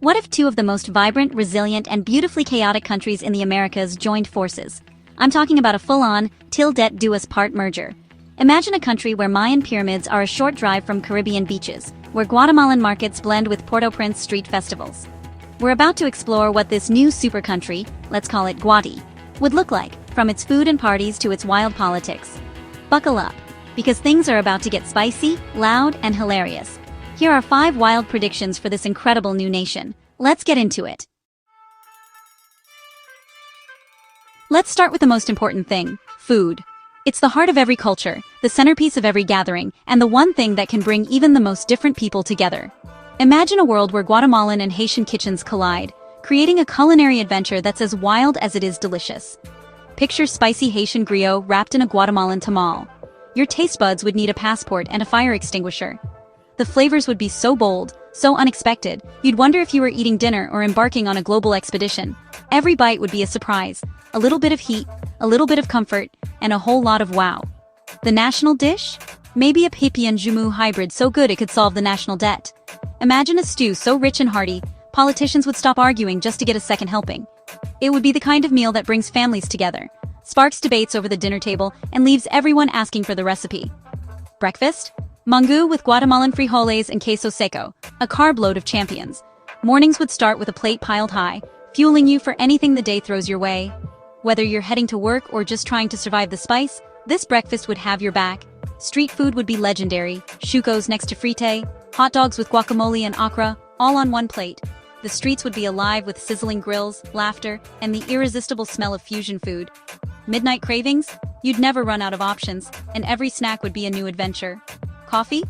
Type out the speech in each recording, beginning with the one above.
What if two of the most vibrant, resilient, and beautifully chaotic countries in the Americas joined forces? I'm talking about a full-on, till death do us part merger. Imagine a country where Mayan pyramids are a short drive from Caribbean beaches, where Guatemalan markets blend with Port-au-Prince street festivals. We're about to explore what this new super country, let's call it Guati, would look like, from its food and parties to its wild politics. Buckle up, because things are about to get spicy, loud, and hilarious. Here are 5 wild predictions for this incredible new nation. Let's get into it. Let's start with the most important thing, food. It's the heart of every culture, the centerpiece of every gathering, and the one thing that can bring even the most different people together. Imagine a world where Guatemalan and Haitian kitchens collide, creating a culinary adventure that's as wild as it is delicious. Picture spicy Haitian griot wrapped in a Guatemalan tamal. Your taste buds would need a passport and a fire extinguisher. The flavors would be so bold, so unexpected, you'd wonder if you were eating dinner or embarking on a global expedition. Every bite would be a surprise, a little bit of heat, a little bit of comfort, and a whole lot of wow. The national dish? Maybe a pipi and jumu hybrid so good it could solve the national debt. Imagine a stew so rich and hearty, politicians would stop arguing just to get a second helping. It would be the kind of meal that brings families together, sparks debates over the dinner table, and leaves everyone asking for the recipe. Breakfast? Mangu with Guatemalan frijoles and queso seco, a carb load of champions. Mornings would start with a plate piled high, fueling you for anything the day throws your way. Whether you're heading to work or just trying to survive the spice, this breakfast would have your back. Street food would be legendary, chucos next to frite, hot dogs with guacamole and okra, all on one plate. The streets would be alive with sizzling grills, laughter, and the irresistible smell of fusion food. Midnight cravings? You'd never run out of options, and every snack would be a new adventure. Coffee?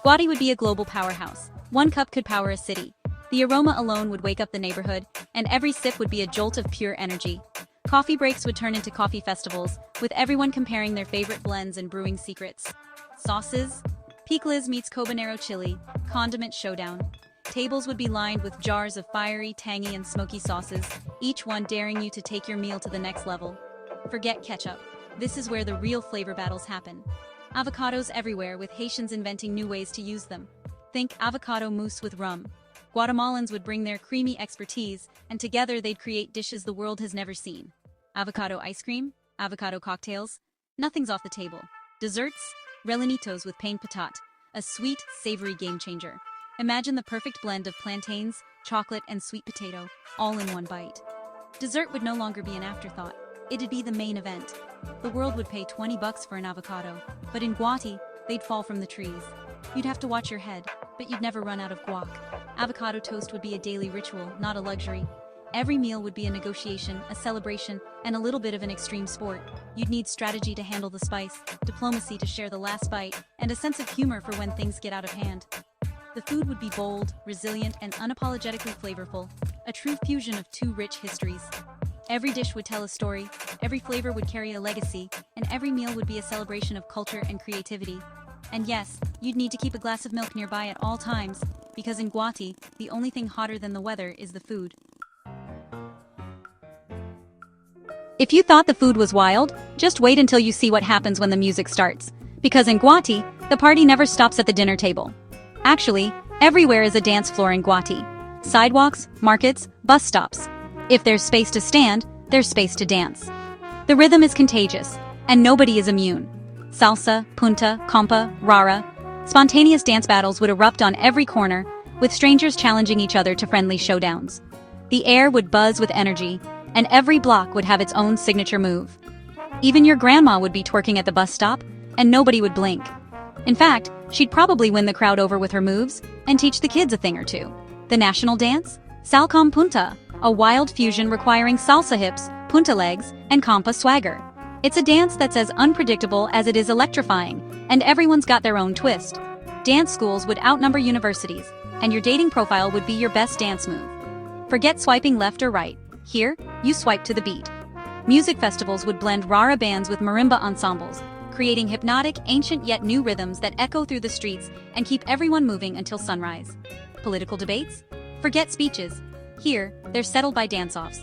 Guati would be a global powerhouse. One cup could power a city. The aroma alone would wake up the neighborhood, and every sip would be a jolt of pure energy. Coffee breaks would turn into coffee festivals, with everyone comparing their favorite blends and brewing secrets. Sauces? Pickles meets Cobanero chili, condiment showdown. Tables would be lined with jars of fiery, tangy, and smoky sauces, each one daring you to take your meal to the next level. Forget ketchup. This is where the real flavor battles happen. Avocados everywhere, with Haitians inventing new ways to use them. Think avocado mousse with rum. Guatemalans would bring their creamy expertise, and together they'd create dishes the world has never seen. Avocado ice cream, avocado cocktails, nothing's off the table. Desserts, relenitos with pain patate, a sweet, savory game changer. Imagine the perfect blend of plantains, chocolate, and sweet potato, all in one bite. Dessert would no longer be an afterthought. It'd be the main event. The world would pay $20 for an avocado, but in Guati, they'd fall from the trees. You'd have to watch your head, but you'd never run out of guac. Avocado toast would be a daily ritual, not a luxury. Every meal would be a negotiation, a celebration, and a little bit of an extreme sport. You'd need strategy to handle the spice, diplomacy to share the last bite, and a sense of humor for when things get out of hand. The food would be bold, resilient, and unapologetically flavorful, a true fusion of two rich histories. Every dish would tell a story, every flavor would carry a legacy, and every meal would be a celebration of culture and creativity. And yes, you'd need to keep a glass of milk nearby at all times, because in Guati, the only thing hotter than the weather is the food. If you thought the food was wild, just wait until you see what happens when the music starts. Because in Guati, the party never stops at the dinner table. Actually, everywhere is a dance floor in Guati. Sidewalks, markets, bus stops. If there's space to stand, there's space to dance. The rhythm is contagious, and nobody is immune. Salsa, punta, compa, rara. Spontaneous dance battles would erupt on every corner, with strangers challenging each other to friendly showdowns. The air would buzz with energy, and every block would have its own signature move. Even your grandma would be twerking at the bus stop, and nobody would blink. In fact, she'd probably win the crowd over with her moves and teach the kids a thing or two. The national dance? Salcom punta, a wild fusion requiring salsa hips, punta legs, and compa swagger. It's a dance that's as unpredictable as it is electrifying, and everyone's got their own twist. Dance schools would outnumber universities, and your dating profile would be your best dance move. Forget swiping left or right. Here, you swipe to the beat. Music festivals would blend rara bands with marimba ensembles, creating hypnotic, ancient yet new rhythms that echo through the streets and keep everyone moving until sunrise. Political debates? Forget speeches. Here, they're settled by dance-offs.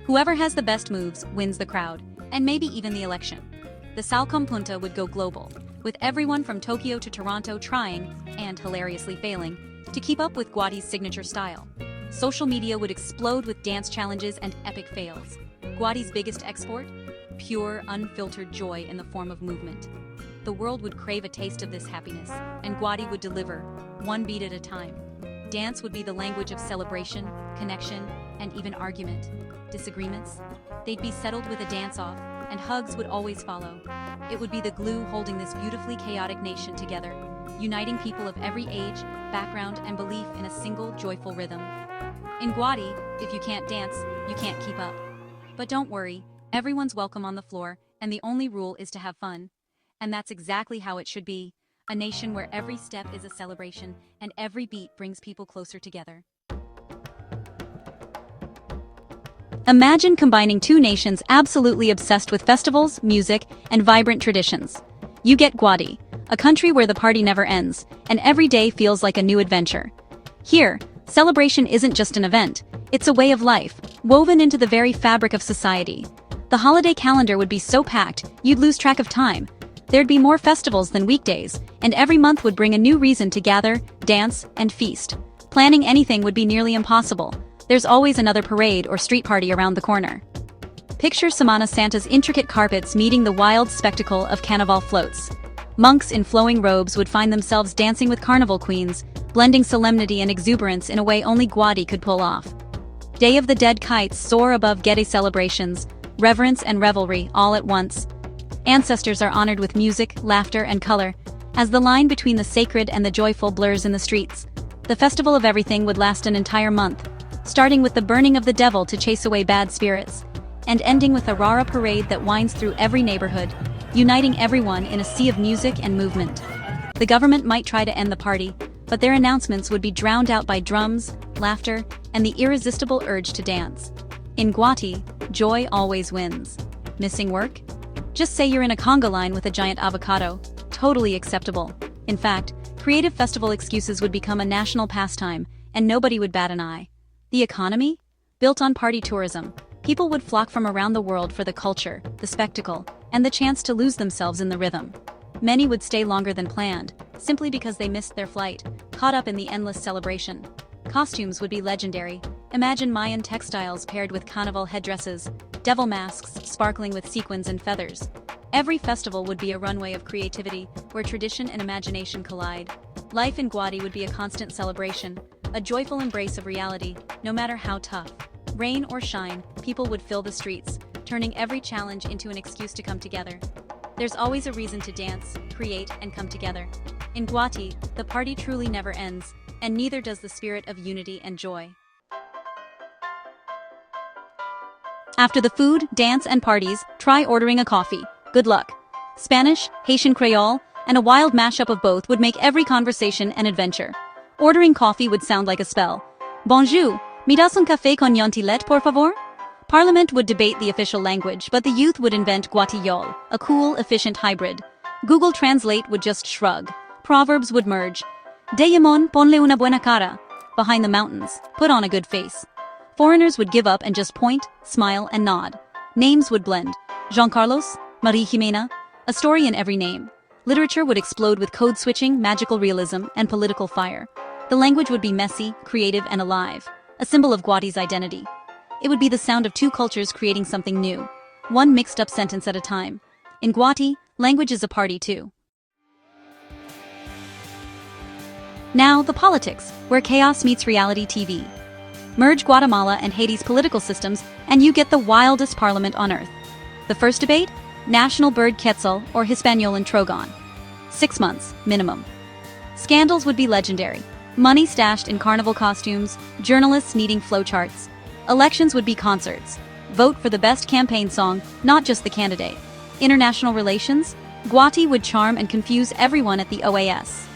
Whoever has the best moves wins the crowd, and maybe even the election. The Salcom Punta would go global, with everyone from Tokyo to Toronto trying, and hilariously failing, to keep up with Guati's signature style. Social media would explode with dance challenges and epic fails. Guati's biggest export? Pure, unfiltered joy in the form of movement. The world would crave a taste of this happiness, and Guati would deliver, one beat at a time. Dance would be the language of celebration, connection, and even argument. Disagreements? They'd be settled with a dance-off, and hugs would always follow. It would be the glue holding this beautifully chaotic nation together, uniting people of every age, background, and belief in a single joyful rhythm. In Guati, if you can't dance, you can't keep up. But don't worry, everyone's welcome on the floor, and the only rule is to have fun. And that's exactly how it should be. A nation where every step is a celebration, and every beat brings people closer together. Imagine combining two nations absolutely obsessed with festivals, music, and vibrant traditions. You get Guati, a country where the party never ends, and every day feels like a new adventure. Here, celebration isn't just an event, it's a way of life, woven into the very fabric of society. The holiday calendar would be so packed, you'd lose track of time. There'd be more festivals than weekdays, and every month would bring a new reason to gather, dance, and feast. Planning anything would be nearly impossible. There's always another parade or street party around the corner. Picture Semana Santa's intricate carpets meeting the wild spectacle of carnival floats. Monks in flowing robes would find themselves dancing with carnival queens, blending solemnity and exuberance in a way only Guati could pull off. Day of the Dead kites soar above Gueti celebrations, reverence and revelry all at once. Ancestors are honored with music, laughter, and color, as the line between the sacred and the joyful blurs in the streets. The Festival of Everything would last an entire month, starting with the burning of the devil to chase away bad spirits, and ending with a Rara parade that winds through every neighborhood, uniting everyone in a sea of music and movement. The government might try to end the party, but their announcements would be drowned out by drums, laughter, and the irresistible urge to dance. In Guati, joy always wins. Missing work? Just say you're in a conga line with a giant avocado. Totally acceptable. In fact, creative festival excuses would become a national pastime, and nobody would bat an eye. The economy? Built on party tourism, people would flock from around the world for the culture, the spectacle, and the chance to lose themselves in the rhythm. Many would stay longer than planned, simply because they missed their flight, caught up in the endless celebration. Costumes would be legendary. Imagine Mayan textiles paired with carnival headdresses, devil masks sparkling with sequins and feathers. Every festival would be a runway of creativity, where tradition and imagination collide. Life in Guati would be a constant celebration, a joyful embrace of reality, no matter how tough. Rain or shine, people would fill the streets, turning every challenge into an excuse to come together. There's always a reason to dance, create, and come together. In Guati, the party truly never ends, and neither does the spirit of unity and joy. After the food, dance, and parties, try ordering a coffee. Good luck. Spanish, Haitian Creole, and a wild mashup of both would make every conversation an adventure. Ordering coffee would sound like a spell. Bonjour, me das un café con yontilette, por favor? Parliament would debate the official language, but the youth would invent Guatillol, a cool, efficient hybrid. Google Translate would just shrug. Proverbs would merge. Deyamon, ponle una buena cara. Behind the mountains, put on a good face. Foreigners would give up and just point, smile, and nod. Names would blend. Jean Carlos, Marie Jimena, a story in every name. Literature would explode with code switching, magical realism, and political fire. The language would be messy, creative, and alive, a symbol of Guati's identity. It would be the sound of two cultures creating something new, one mixed-up sentence at a time. In Guati, language is a party too. Now, the politics, where chaos meets reality TV. Merge Guatemala and Haiti's political systems, and you get the wildest parliament on earth. The first debate? National bird Quetzal or Hispaniolan Trogon. 6 months, minimum. Scandals would be legendary. Money stashed in carnival costumes, journalists needing flowcharts. Elections would be concerts. Vote for the best campaign song, not just the candidate. International relations? Guati would charm and confuse everyone at the OAS.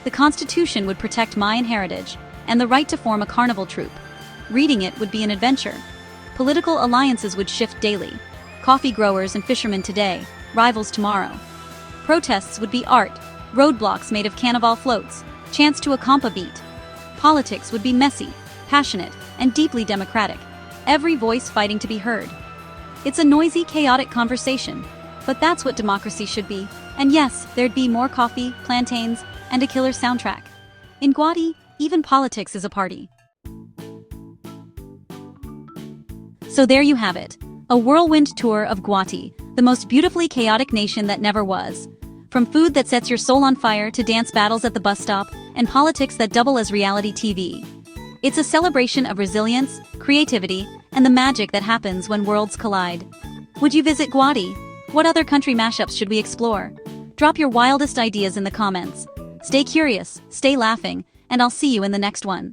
The Constitution would protect Mayan heritage, and the right to form a carnival troupe. Reading it would be an adventure. Political alliances would shift daily. Coffee growers and fishermen today, rivals tomorrow. Protests would be art, roadblocks made of carnival floats, chants to a compa beat. Politics would be messy, passionate, and deeply democratic, every voice fighting to be heard. It's a noisy, chaotic conversation, but that's what democracy should be. And yes, there'd be more coffee, plantains, and a killer soundtrack. In Guati, even politics is a party. So there you have it. A whirlwind tour of Guati, the most beautifully chaotic nation that never was. From food that sets your soul on fire to dance battles at the bus stop and politics that double as reality TV. It's a celebration of resilience, creativity, and the magic that happens when worlds collide. Would you visit Guati? What other country mashups should we explore? Drop your wildest ideas in the comments. Stay curious, stay laughing, and I'll see you in the next one.